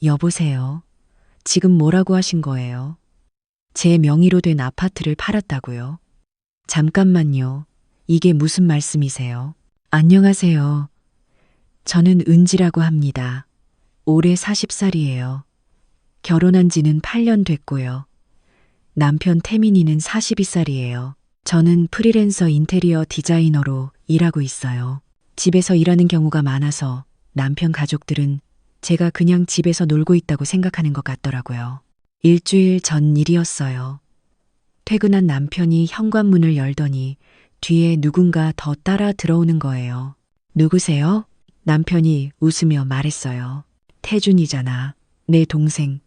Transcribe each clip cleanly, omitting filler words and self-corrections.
여보세요. 지금 뭐라고 하신 거예요? 제 명의로 된 아파트를 팔았다고요? 잠깐만요. 이게 무슨 말씀이세요? 안녕하세요. 저는 은지라고 합니다. 올해 40살이에요. 결혼한 지는 8년 됐고요. 남편 태민이는 42살이에요. 저는 프리랜서 인테리어 디자이너로 일하고 있어요. 집에서 일하는 경우가 많아서 남편 가족들은 제가 그냥 집에서 놀고 있다고 생각하는 것 같더라고요. 일주일 전 일이었어요. 퇴근한 남편이 현관문을 열더니 뒤에 누군가 더 따라 들어오는 거예요. 누구세요? 남편이 웃으며 말했어요. 태준이잖아. 내 동생.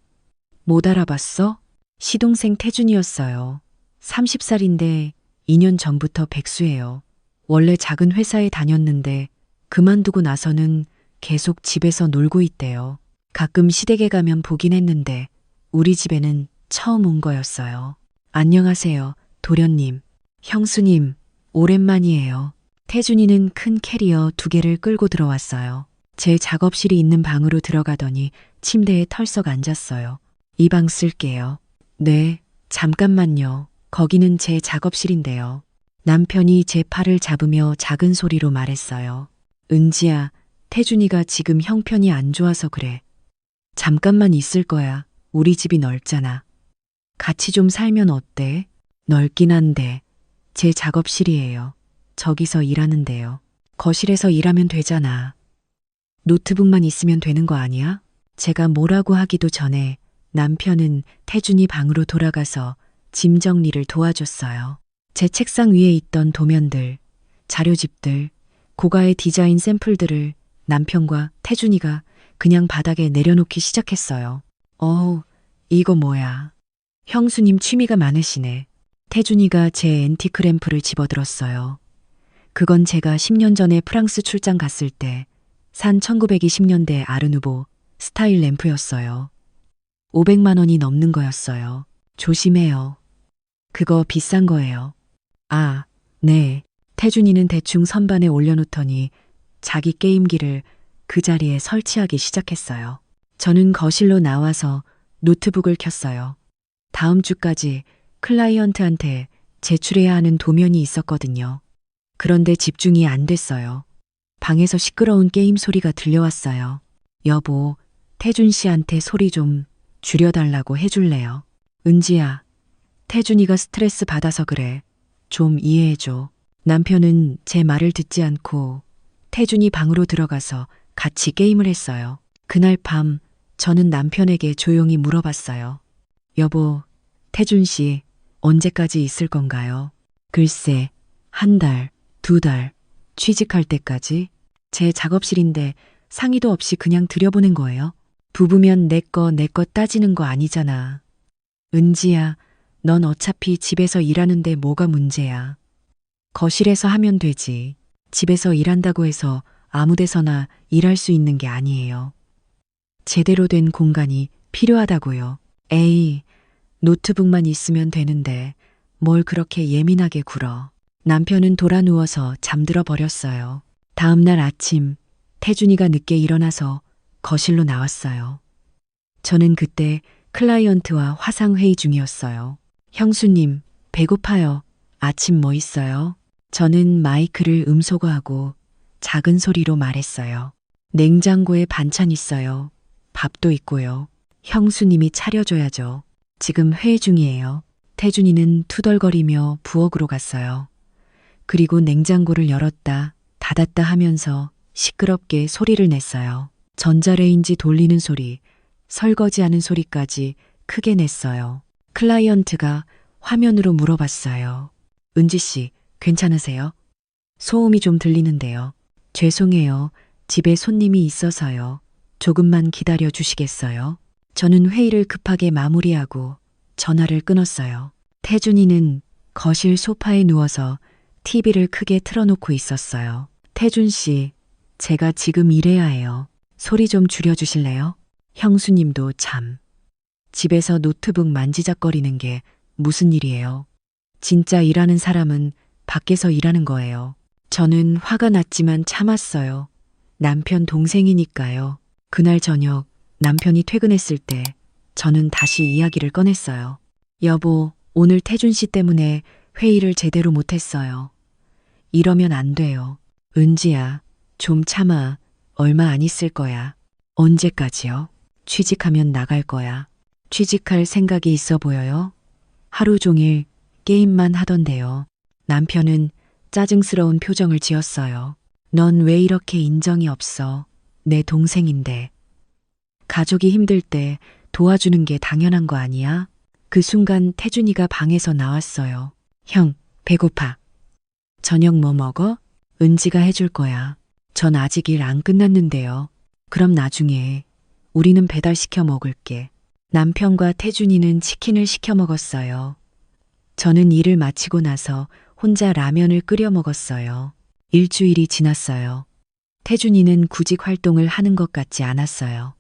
못 알아봤어? 시동생 태준이었어요. 30살인데 2년 전부터 백수예요. 원래 작은 회사에 다녔는데 그만두고 나서는 계속 집에서 놀고 있대요. 가끔 시댁에 가면 보긴 했는데 우리 집에는 처음 온 거였어요. 안녕하세요, 도련님. 형수님, 오랜만이에요. 태준이는 큰 캐리어 2개를 끌고 들어왔어요. 제 작업실이 있는 방으로 들어가더니 침대에 털썩 앉았어요. 이 방 쓸게요. 네, 잠깐만요. 거기는 제 작업실인데요. 남편이 제 팔을 잡으며 작은 소리로 말했어요. 은지야, 태준이가 지금 형편이 안 좋아서 그래. 잠깐만 있을 거야. 우리 집이 넓잖아. 같이 좀 살면 어때? 넓긴 한데 제 작업실이에요. 저기서 일하는데요. 거실에서 일하면 되잖아. 노트북만 있으면 되는 거 아니야? 제가 뭐라고 하기도 전에 남편은 태준이 방으로 돌아가서 짐 정리를 도와줬어요. 제 책상 위에 있던 도면들, 자료집들, 고가의 디자인 샘플들을 남편과 태준이가 그냥 바닥에 내려놓기 시작했어요. 어우, 이거 뭐야. 형수님 취미가 많으시네. 태준이가 제 앤티크 램프를 집어들었어요. 그건 제가 10년 전에 프랑스 출장 갔을 때 산 1920년대 아르누보 스타일 램프였어요. 500만 원이 넘는 거였어요. 조심해요. 그거 비싼 거예요. 아, 네. 태준이는 대충 선반에 올려놓더니 자기 게임기를 그 자리에 설치하기 시작했어요. 저는 거실로 나와서 노트북을 켰어요. 다음 주까지 클라이언트한테 제출해야 하는 도면이 있었거든요. 그런데 집중이 안 됐어요. 방에서 시끄러운 게임 소리가 들려왔어요. 여보, 태준 씨한테 소리 좀 줄여달라고 해줄래요? 은지야, 태준이가 스트레스 받아서 그래. 좀 이해해줘. 남편은 제 말을 듣지 않고 태준이 방으로 들어가서 같이 게임을 했어요. 그날 밤 저는 남편에게 조용히 물어봤어요. 여보, 태준 씨 언제까지 있을 건가요? 글쎄, 1달, 2달, 취직할 때까지? 제 작업실인데 상의도 없이 그냥 들여보낸 거예요. 부부면 내 거 따지는 거 아니잖아. 은지야, 넌 어차피 집에서 일하는데 뭐가 문제야. 거실에서 하면 되지. 집에서 일한다고 해서 아무 데서나 일할 수 있는 게 아니에요. 제대로 된 공간이 필요하다고요. 에이, 노트북만 있으면 되는데 뭘 그렇게 예민하게 굴어. 남편은 돌아 누워서 잠들어 버렸어요. 다음 날 아침 태준이가 늦게 일어나서 거실로 나왔어요. 저는 그때 클라이언트와 화상회의 중이었어요. 형수님, 배고파요. 아침 뭐 있어요? 저는 마이크를 음소거하고 작은 소리로 말했어요. 냉장고에 반찬 있어요. 밥도 있고요. 형수님이 차려줘야죠. 지금 회의 중이에요. 태준이는 투덜거리며 부엌으로 갔어요. 그리고 냉장고를 열었다 닫았다 하면서 시끄럽게 소리를 냈어요. 전자레인지 돌리는 소리, 설거지하는 소리까지 크게 냈어요. 클라이언트가 화면으로 물어봤어요. 은지 씨, 괜찮으세요? 소음이 좀 들리는데요. 죄송해요. 집에 손님이 있어서요. 조금만 기다려 주시겠어요? 저는 회의를 급하게 마무리하고 전화를 끊었어요. 태준이는 거실 소파에 누워서 TV를 크게 틀어놓고 있었어요. 태준 씨, 제가 지금 일해야 해요. 소리 좀 줄여주실래요? 형수님도 참. 집에서 노트북 만지작거리는 게 무슨 일이에요? 진짜 일하는 사람은 밖에서 일하는 거예요. 저는 화가 났지만 참았어요. 남편 동생이니까요. 그날 저녁 남편이 퇴근했을 때 저는 다시 이야기를 꺼냈어요. 여보, 오늘 태준 씨 때문에 회의를 제대로 못했어요. 이러면 안 돼요. 은지야, 좀 참아. 얼마 안 있을 거야. 언제까지요? 취직하면 나갈 거야. 취직할 생각이 있어 보여요? 하루 종일 게임만 하던데요. 남편은 짜증스러운 표정을 지었어요. 넌 왜 이렇게 인정이 없어? 내 동생인데. 가족이 힘들 때 도와주는 게 당연한 거 아니야? 그 순간 태준이가 방에서 나왔어요. 형, 배고파. 저녁 뭐 먹어? 은지가 해줄 거야. 전 아직 일 안 끝났는데요. 그럼 나중에 우리는 배달시켜 먹을게. 남편과 태준이는 치킨을 시켜 먹었어요. 저는 일을 마치고 나서 혼자 라면을 끓여 먹었어요. 일주일이 지났어요. 태준이는 구직 활동을 하는 것 같지 않았어요.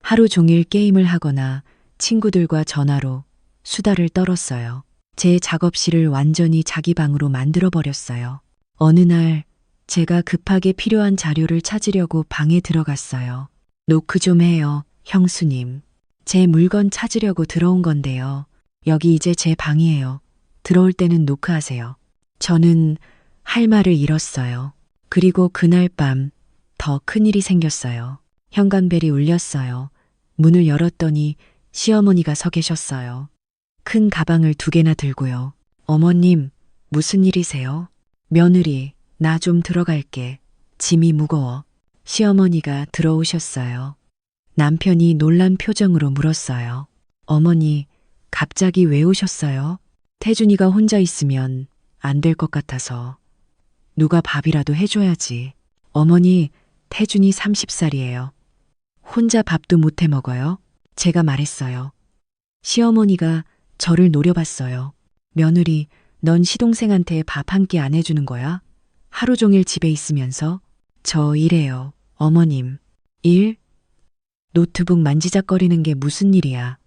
하루 종일 게임을 하거나 친구들과 전화로 수다를 떨었어요. 제 작업실을 완전히 자기 방으로 만들어버렸어요. 어느 날 제가 급하게 필요한 자료를 찾으려고 방에 들어갔어요. 노크 좀 해요, 형수님. 제 물건 찾으려고 들어온 건데요. 여기 이제 제 방이에요. 들어올 때는 노크하세요. 저는 할 말을 잃었어요. 그리고 그날 밤 더 큰일이 생겼어요. 현관벨이 울렸어요. 문을 열었더니 시어머니가 서 계셨어요. 큰 가방을 2개나 들고요. 어머님, 무슨 일이세요? 며느리, 나 좀 들어갈게. 짐이 무거워. 시어머니가 들어오셨어요. 남편이 놀란 표정으로 물었어요. 어머니, 갑자기 왜 오셨어요? 태준이가 혼자 있으면 안 될 것 같아서. 누가 밥이라도 해줘야지. 어머니, 태준이 30살이에요. 혼자 밥도 못 해 먹어요? 제가 말했어요. 시어머니가 저를 노려봤어요. 며느리, 넌 시동생한테 밥 한 끼 안 해주는 거야? 하루 종일 집에 있으면서? 저 일해요, 어머님. 일? 노트북 만지작거리는 게 무슨 일이야?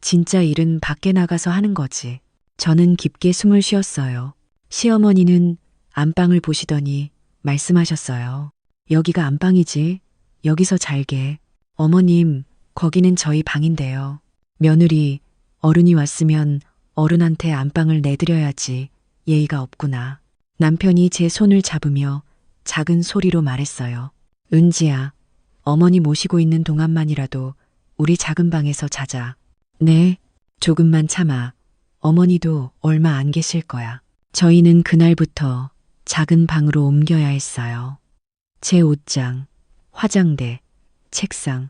진짜 일은 밖에 나가서 하는 거지. 저는 깊게 숨을 쉬었어요. 시어머니는 안방을 보시더니 말씀하셨어요. 여기가 안방이지. 여기서 잘게. 어머님, 거기는 저희 방인데요. 며느리, 어른이 왔으면 어른한테 안방을 내드려야지. 예의가 없구나. 남편이 제 손을 잡으며 작은 소리로 말했어요. 은지야, 어머니 모시고 있는 동안만이라도 우리 작은 방에서 자자. 네, 조금만 참아. 어머니도 얼마 안 계실 거야. 저희는 그날부터 작은 방으로 옮겨야 했어요. 제 옷장, 화장대, 책상,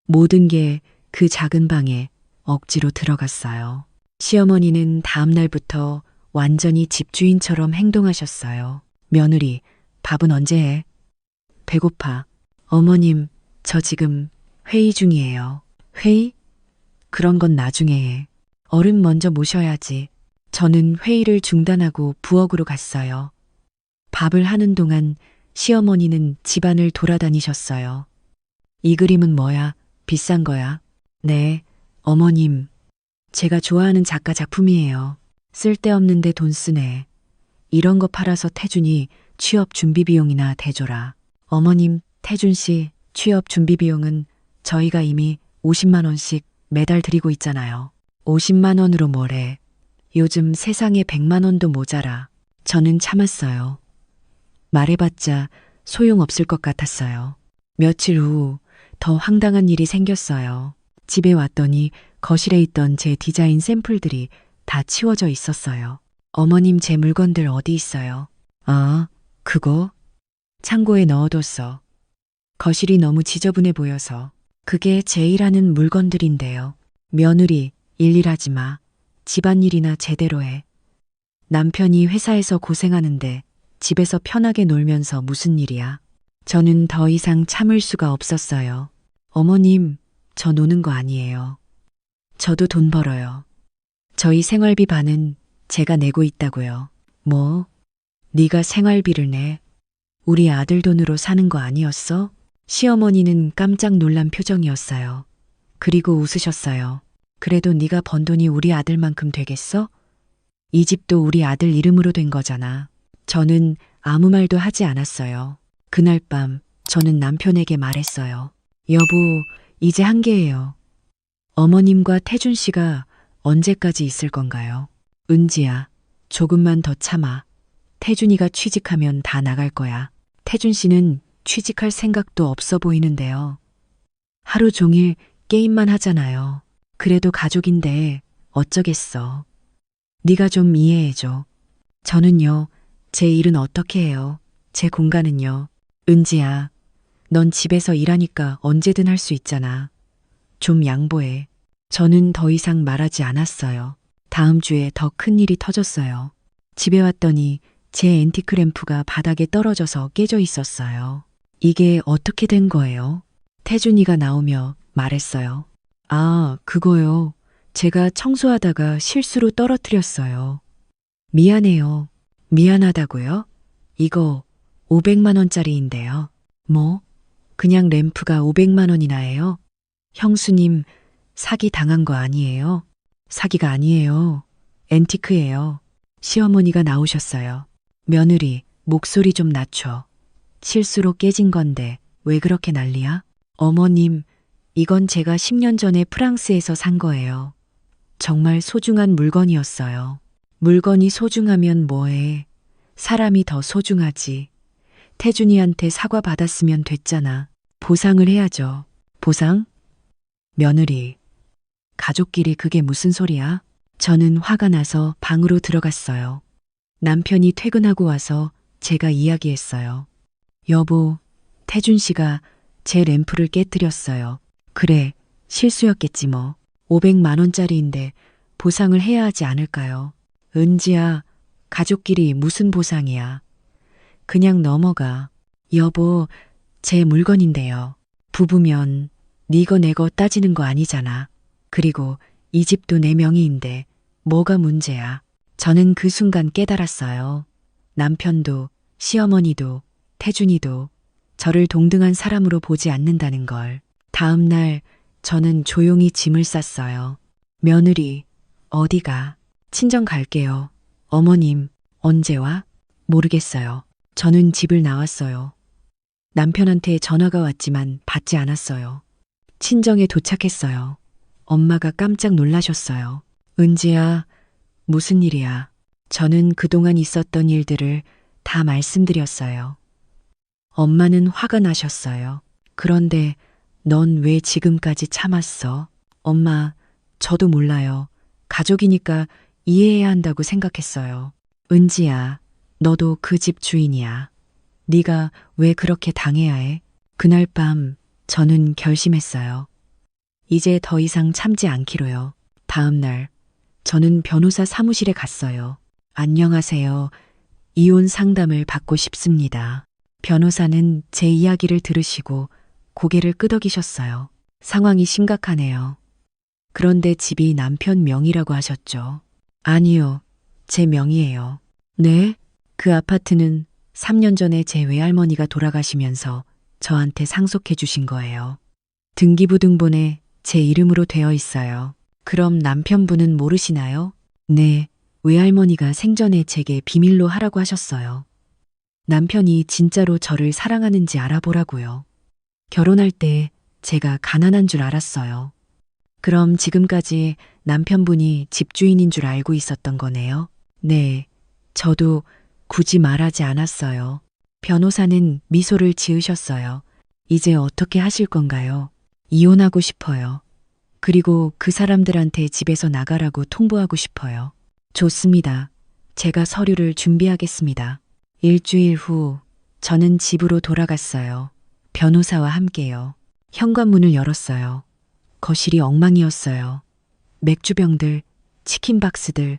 모든 게 그 작은 방에 억지로 들어갔어요. 시어머니는 다음 날부터 완전히 집주인처럼 행동하셨어요. 며느리, 밥은 언제 해? 배고파. 어머님, 저 지금 회의 중이에요. 회의? 그런 건 나중에 해. 어른 먼저 모셔야지. 저는 회의를 중단하고 부엌으로 갔어요. 밥을 하는 동안 시어머니는 집안을 돌아다니셨어요. 이 그림은 뭐야? 비싼 거야? 네, 어머님. 제가 좋아하는 작가 작품이에요. 쓸데없는데 돈 쓰네. 이런 거 팔아서 태준이 취업 준비 비용이나 대줘라. 어머님, 태준 씨 취업 준비 비용은 저희가 이미 50만 원씩 매달 드리고 있잖아요. 50만 원으로 뭐래. 요즘 세상에 100만 원도 모자라. 저는 참았어요. 말해봤자 소용없을 것 같았어요. 며칠 후 더 황당한 일이 생겼어요. 집에 왔더니 거실에 있던 제 디자인 샘플들이 다 치워져 있었어요. 어머님, 제 물건들 어디 있어요? 아, 그거? 창고에 넣어뒀어. 거실이 너무 지저분해 보여서. 그게 제 일하는 물건들인데요. 며느리, 일일하지 마. 집안일이나 제대로 해. 남편이 회사에서 고생하는데 집에서 편하게 놀면서 무슨 일이야? 저는 더 이상 참을 수가 없었어요. 어머님, 저 노는 거 아니에요. 저도 돈 벌어요. 저희 생활비 반은 제가 내고 있다고요. 뭐? 네가 생활비를 내? 우리 아들 돈으로 사는 거 아니었어? 시어머니는 깜짝 놀란 표정이었어요. 그리고 웃으셨어요. 그래도 네가 번 돈이 우리 아들만큼 되겠어? 이 집도 우리 아들 이름으로 된 거잖아. 저는 아무 말도 하지 않았어요. 그날 밤 저는 남편에게 말했어요. 여보, 이제 한계예요. 어머님과 태준 씨가 언제까지 있을 건가요? 은지야, 조금만 더 참아. 태준이가 취직하면 다 나갈 거야. 태준 씨는 취직할 생각도 없어 보이는데요. 하루 종일 게임만 하잖아요. 그래도 가족인데 어쩌겠어. 네가 좀 이해해줘. 저는요, 제 일은 어떻게 해요? 제 공간은요. 은지야, 넌 집에서 일하니까 언제든 할 수 있잖아. 좀 양보해. 저는 더 이상 말하지 않았어요. 다음 주에 더 큰 일이 터졌어요. 집에 왔더니 제 앤티크 램프가 바닥에 떨어져서 깨져 있었어요. 이게 어떻게 된 거예요? 태준이가 나오며 말했어요. 아, 그거요. 제가 청소하다가 실수로 떨어뜨렸어요. 미안해요. 미안하다고요? 이거 500만 원짜리인데요. 뭐? 그냥 램프가 500만 원이나 해요? 형수님, 사기 당한 거 아니에요? 사기가 아니에요. 앤티크예요. 시어머니가 나오셨어요. 며느리, 목소리 좀 낮춰. 실수로 깨진 건데 왜 그렇게 난리야? 어머님, 이건 제가 10년 전에 프랑스에서 산 거예요. 정말 소중한 물건이었어요. 물건이 소중하면 뭐해. 사람이 더 소중하지. 태준이한테 사과 받았으면 됐잖아. 보상을 해야죠. 보상? 며느리. 가족끼리 그게 무슨 소리야? 저는 화가 나서 방으로 들어갔어요. 남편이 퇴근하고 와서 제가 이야기했어요. 여보, 태준 씨가 제 램프를 깨뜨렸어요. 그래, 실수였겠지 뭐. 500만 원짜리인데 보상을 해야 하지 않을까요? 은지야, 가족끼리 무슨 보상이야. 그냥 넘어가. 여보, 제 물건인데요. 부부면 니거 내거 따지는 거 아니잖아. 그리고 이 집도 내 명의인데 뭐가 문제야. 저는 그 순간 깨달았어요. 남편도 시어머니도 태준이도 저를 동등한 사람으로 보지 않는다는 걸. 다음 날 저는 조용히 짐을 쌌어요. 며느리, 어디가? 친정 갈게요. 어머님, 언제 와? 모르겠어요. 저는 집을 나왔어요. 남편한테 전화가 왔지만 받지 않았어요. 친정에 도착했어요. 엄마가 깜짝 놀라셨어요. 은지야, 무슨 일이야? 저는 그동안 있었던 일들을 다 말씀드렸어요. 엄마는 화가 나셨어요. 그런데 넌 왜 지금까지 참았어? 엄마, 저도 몰라요. 가족이니까 이해해야 한다고 생각했어요. 은지야, 너도 그 집 주인이야. 네가 왜 그렇게 당해야 해? 그날 밤 저는 결심했어요. 이제 더 이상 참지 않기로요. 다음 날 저는 변호사 사무실에 갔어요. 안녕하세요. 이혼 상담을 받고 싶습니다. 변호사는 제 이야기를 들으시고 고개를 끄덕이셨어요. 상황이 심각하네요. 그런데 집이 남편 명의라고 하셨죠. 아니요. 제 명의예요. 네? 그 아파트는 3년 전에 제 외할머니가 돌아가시면서 저한테 상속해 주신 거예요. 등기부등본에 제 이름으로 되어 있어요. 그럼 남편분은 모르시나요? 네. 외할머니가 생전에 제게 비밀로 하라고 하셨어요. 남편이 진짜로 저를 사랑하는지 알아보라고요. 결혼할 때 제가 가난한 줄 알았어요. 그럼 지금까지 남편분이 집주인인 줄 알고 있었던 거네요? 네. 저도 굳이 말하지 않았어요. 변호사는 미소를 지으셨어요. 이제 어떻게 하실 건가요? 이혼하고 싶어요. 그리고 그 사람들한테 집에서 나가라고 통보하고 싶어요. 좋습니다. 제가 서류를 준비하겠습니다. 일주일 후 저는 집으로 돌아갔어요. 변호사와 함께요. 현관문을 열었어요. 거실이 엉망이었어요. 맥주병들, 치킨 박스들,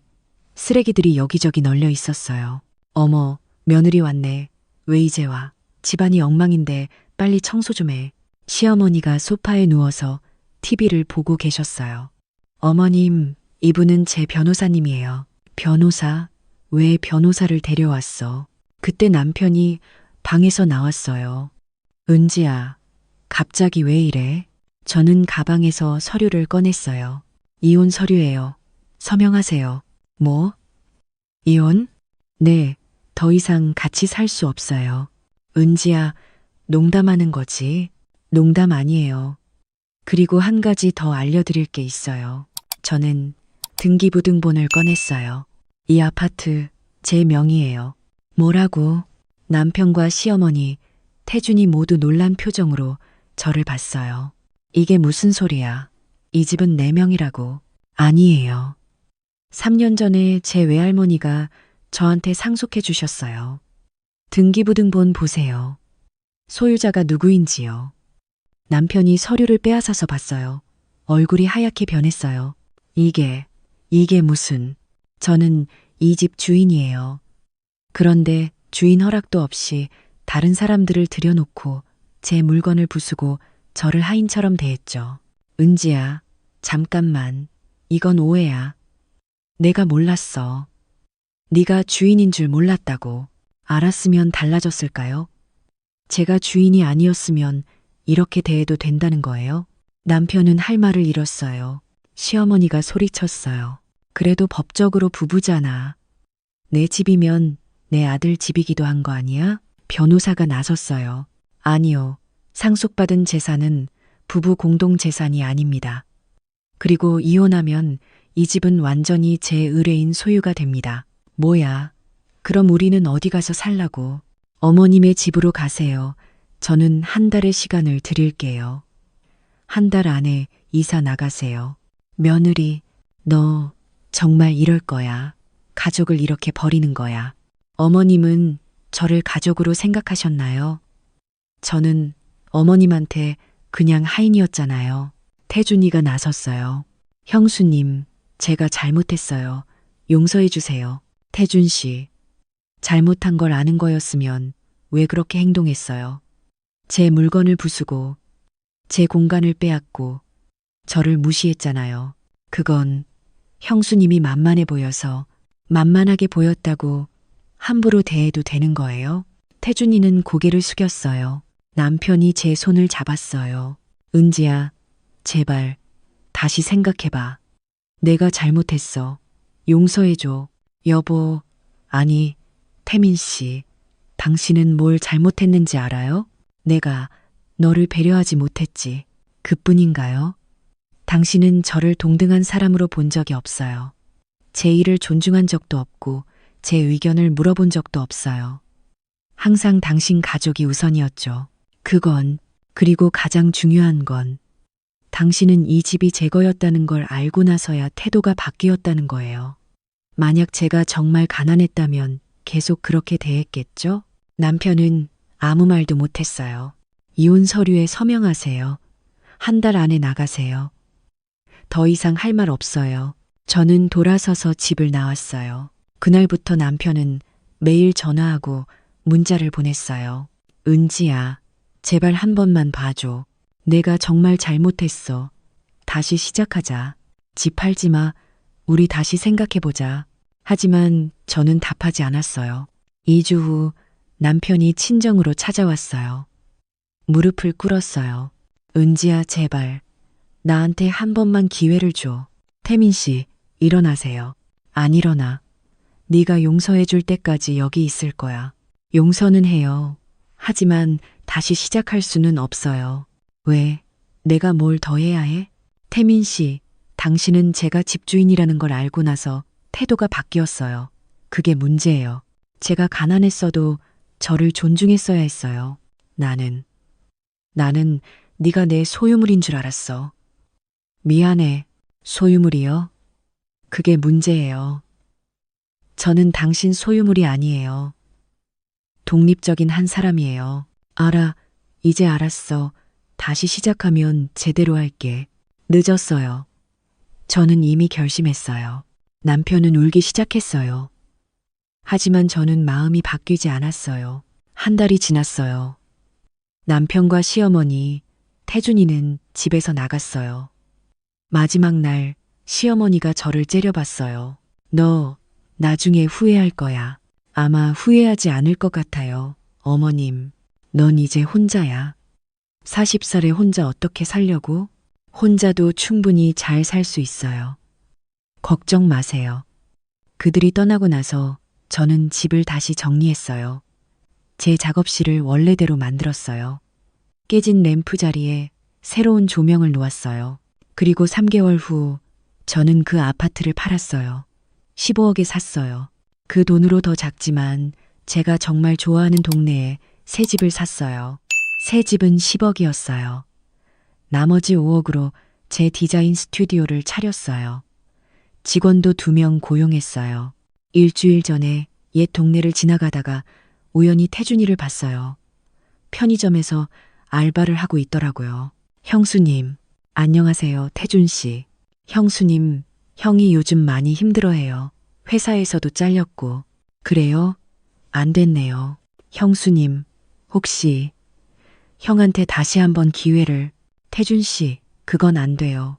쓰레기들이 여기저기 널려 있었어요. 어머, 며느리 왔네. 왜 이제 와? 집안이 엉망인데 빨리 청소 좀 해. 시어머니가 소파에 누워서 TV를 보고 계셨어요. 어머님, 이분은 제 변호사님이에요. 변호사? 왜 변호사를 데려왔어? 그때 남편이 방에서 나왔어요. 은지야, 갑자기 왜 이래? 저는 가방에서 서류를 꺼냈어요. 이혼 서류예요. 서명하세요. 뭐? 이혼? 네, 더 이상 같이 살 수 없어요. 은지야, 농담하는 거지? 농담 아니에요. 그리고 한 가지 더 알려드릴 게 있어요. 저는 등기부등본을 꺼냈어요. 이 아파트 제 명의예요. 뭐라고? 남편과 시어머니, 태준이 모두 놀란 표정으로 저를 봤어요. 이게 무슨 소리야? 이 집은 내 명이라고. 아니에요. 3년 전에 제 외할머니가 저한테 상속해 주셨어요. 등기부등본 보세요. 소유자가 누구인지요. 남편이 서류를 빼앗아서 봤어요. 얼굴이 하얗게 변했어요. 이게 무슨. 저는 이 집 주인이에요. 그런데 주인 허락도 없이 다른 사람들을 들여놓고 제 물건을 부수고 저를 하인처럼 대했죠. 은지야, 잠깐만. 이건 오해야. 내가 몰랐어. 네가 주인인 줄 몰랐다고. 알았으면 달라졌을까요? 제가 주인이 아니었으면 이렇게 대해도 된다는 거예요? 남편은 할 말을 잃었어요. 시어머니가 소리쳤어요. 그래도 법적으로 부부잖아. 내 집이면 내 아들 집이기도 한 거 아니야? 변호사가 나섰어요. 아니요. 상속받은 재산은 부부 공동 재산이 아닙니다. 그리고 이혼하면 이 집은 완전히 제 의뢰인 소유가 됩니다. 뭐야? 그럼 우리는 어디 가서 살라고? 어머님의 집으로 가세요. 저는 한 달의 시간을 드릴게요. 한 달 안에 이사 나가세요. 며느리, 너 정말 이럴 거야. 가족을 이렇게 버리는 거야. 어머님은 저를 가족으로 생각하셨나요? 저는 어머님한테 그냥 하인이었잖아요. 태준이가 나섰어요. 형수님, 제가 잘못했어요. 용서해 주세요. 태준 씨, 잘못한 걸 아는 거였으면 왜 그렇게 행동했어요? 제 물건을 부수고 제 공간을 빼앗고 저를 무시했잖아요. 그건 형수님이 만만해 보여서 만만하게 보였다고 함부로 대해도 되는 거예요? 태준이는 고개를 숙였어요. 남편이 제 손을 잡았어요. 은지야, 제발 다시 생각해봐. 내가 잘못했어. 용서해줘. 여보, 아니, 태민 씨, 당신은 뭘 잘못했는지 알아요? 내가 너를 배려하지 못했지. 그뿐인가요? 당신은 저를 동등한 사람으로 본 적이 없어요. 제 일을 존중한 적도 없고 제 의견을 물어본 적도 없어요. 항상 당신 가족이 우선이었죠. 그리고 가장 중요한 건 당신은 이 집이 제 거였다는 걸 알고 나서야 태도가 바뀌었다는 거예요. 만약 제가 정말 가난했다면 계속 그렇게 대했겠죠? 남편은 아무 말도 못했어요. 이혼 서류에 서명하세요. 한 달 안에 나가세요. 더 이상 할 말 없어요. 저는 돌아서서 집을 나왔어요. 그날부터 남편은 매일 전화하고 문자를 보냈어요. 은지야, 제발 한 번만 봐줘. 내가 정말 잘못했어. 다시 시작하자. 집 팔지 마. 우리 다시 생각해보자. 하지만 저는 답하지 않았어요. 2주 후 남편이 친정으로 찾아왔어요. 무릎을 꿇었어요. 은지야, 제발. 나한테 한 번만 기회를 줘. 태민 씨, 일어나세요. 안 일어나. 네가 용서해 줄 때까지 여기 있을 거야. 용서는 해요. 하지만 다시 시작할 수는 없어요. 왜? 내가 뭘 더 해야 해? 태민 씨, 당신은 제가 집주인이라는 걸 알고 나서 태도가 바뀌었어요. 그게 문제예요. 제가 가난했어도 저를 존중했어야 했어요. 나는 네가 내 소유물인 줄 알았어. 미안해. 소유물이요? 그게 문제예요. 저는 당신 소유물이 아니에요. 독립적인 한 사람이에요. 알아. 이제 알았어. 다시 시작하면 제대로 할게. 늦었어요. 저는 이미 결심했어요. 남편은 울기 시작했어요. 하지만 저는 마음이 바뀌지 않았어요. 한 달이 지났어요. 남편과 시어머니, 태준이는 집에서 나갔어요. 마지막 날 시어머니가 저를 째려봤어요. 너 나중에 후회할 거야. 아마 후회하지 않을 것 같아요. 어머님, 넌 이제 혼자야. 40살에 혼자 어떻게 살려고? 혼자도 충분히 잘 살 수 있어요. 걱정 마세요. 그들이 떠나고 나서 저는 집을 다시 정리했어요. 제 작업실을 원래대로 만들었어요. 깨진 램프 자리에 새로운 조명을 놓았어요. 그리고 3개월 후 저는 그 아파트를 팔았어요. 15억에 샀어요. 그 돈으로 더 작지만 제가 정말 좋아하는 동네에 새 집을 샀어요. 새 집은 10억이었어요. 나머지 5억으로 제 디자인 스튜디오를 차렸어요. 직원도 2명 고용했어요. 일주일 전에 옛 동네를 지나가다가 우연히 태준이를 봤어요. 편의점에서 알바를 하고 있더라고요. 형수님, 안녕하세요, 태준 씨. 형수님, 형이 요즘 많이 힘들어해요. 회사에서도 잘렸고. 그래요? 안 됐네요. 형수님, 혹시 형한테 다시 한번 기회를. 태준 씨, 그건 안 돼요.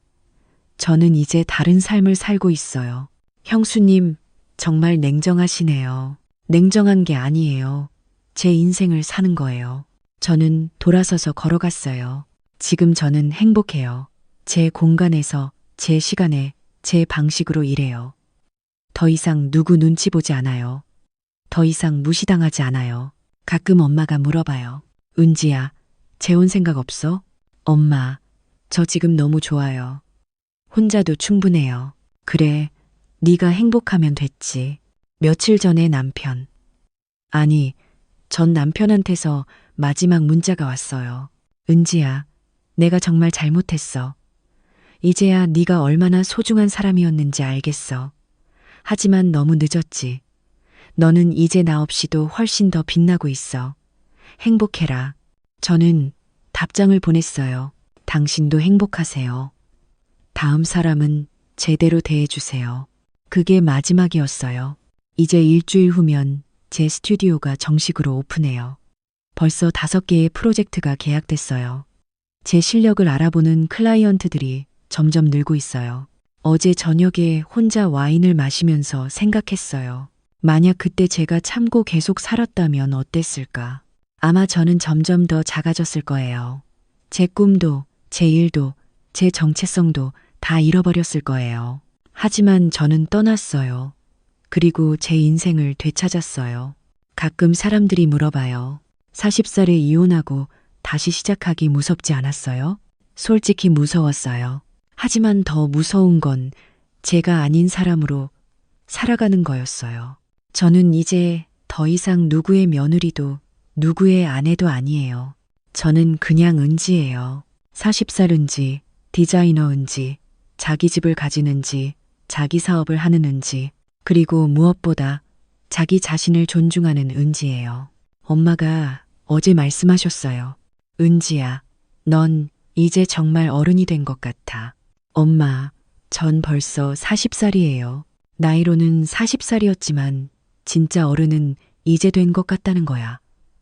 저는 이제 다른 삶을 살고 있어요. 형수님, 정말 냉정하시네요. 냉정한 게 아니에요. 제 인생을 사는 거예요. 저는 돌아서서 걸어갔어요. 지금 저는 행복해요. 제 공간에서, 제 시간에, 제 방식으로 일해요. 더 이상 누구 눈치 보지 않아요. 더 이상 무시당하지 않아요. 가끔 엄마가 물어봐요. 은지야, 재혼 생각 없어? 엄마, 저 지금 너무 좋아요. 혼자도 충분해요. 그래, 네가 행복하면 됐지. 며칠 전에 남편. 아니, 전 남편한테서 마지막 문자가 왔어요. 은지야, 내가 정말 잘못했어. 이제야 네가 얼마나 소중한 사람이었는지 알겠어. 하지만 너무 늦었지. 너는 이제 나 없이도 훨씬 더 빛나고 있어. 행복해라. 저는 답장을 보냈어요. 당신도 행복하세요. 다음 사람은 제대로 대해주세요. 그게 마지막이었어요. 이제 일주일 후면 제 스튜디오가 정식으로 오픈해요. 벌써 5개의 프로젝트가 계약됐어요. 제 실력을 알아보는 클라이언트들이 점점 늘고 있어요. 어제 저녁에 혼자 와인을 마시면서 생각했어요. 만약 그때 제가 참고 계속 살았다면 어땠을까? 아마 저는 점점 더 작아졌을 거예요. 제 꿈도, 제 일도, 제 정체성도 다 잃어버렸을 거예요. 하지만 저는 떠났어요. 그리고 제 인생을 되찾았어요. 가끔 사람들이 물어봐요. 40살에 이혼하고 다시 시작하기 무섭지 않았어요? 솔직히 무서웠어요. 하지만 더 무서운 건 제가 아닌 사람으로 살아가는 거였어요. 저는 이제 더 이상 누구의 며느리도 누구의 아내도 아니에요. 저는 그냥 은지예요. 40살 은지, 디자이너 은지, 자기 집을 가진 은지, 자기 사업을 하는 은지, 그리고 무엇보다 자기 자신을 존중하는 은지예요. 엄마가 어제 말씀하셨어요. 은지야, 넌 이제 정말 어른이 된 것 같아. 엄마, 전 벌써 40살이에요. 나이로는 40살이었지만 진짜 어른은 이제 된 것 같다는 거야.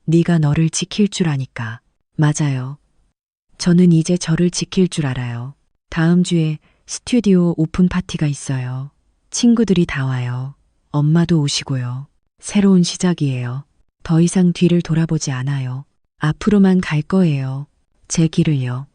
네가 너를 지킬 줄 아니까. 맞아요. 저는 이제 저를 지킬 줄 알아요. 다음 주에 스튜디오 오픈 파티가 있어요. 친구들이 다 와요. 엄마도 오시고요. 새로운 시작이에요. 더 이상 뒤를 돌아보지 않아요. 앞으로만 갈 거예요. 제 길을요.